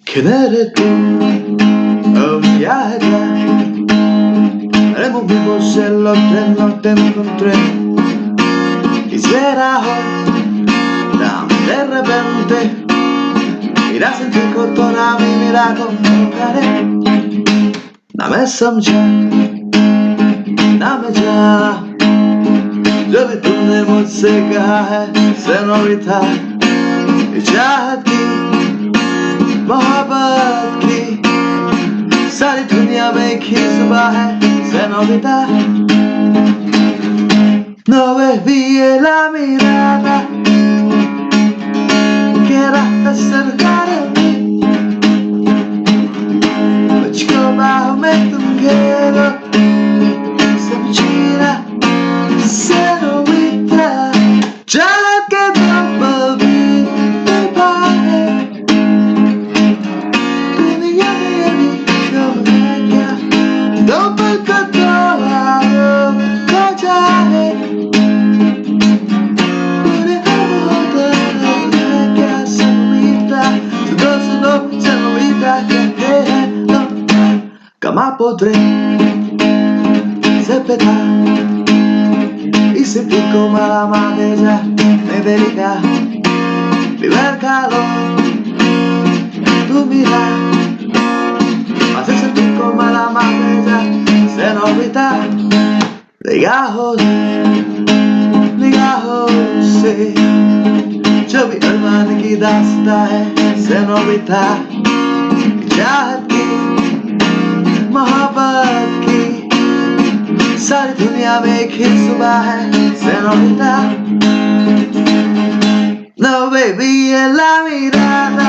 ¿Quién eres tú? Oh, viaja. Haremos vivos en lo que no te encontré. Quisiera hoy, de repente, ir a sentir con toda mi vida convocaré. Dame samcha, dame jana. जो भी तूने मुझसे कहा है senorita, चाहत की मोहब्बत की सारी दुनिया में एक ही सुबह है señorita. No ves bien la mirada, quieras acercar a mí, मुझको बाहों में तुम घेरो, समझीना señorita. चाहत के दम पर भी बेपा है दुनिया में अभी कम है क्या, दो पल का तो खो जाए पूरे होता है क्या señorita. Sudo señorita que है no कमा podré separar y sentir como la madera me delica, viver calor, tu mirar, hacer sentir como la madera señorita. निगाहों से जो भी अरमान की दास्तां है señorita. चाहत की मोहब्बत की सारी दुनिया में एक ही सुबह है señorita. No baby en la mirada,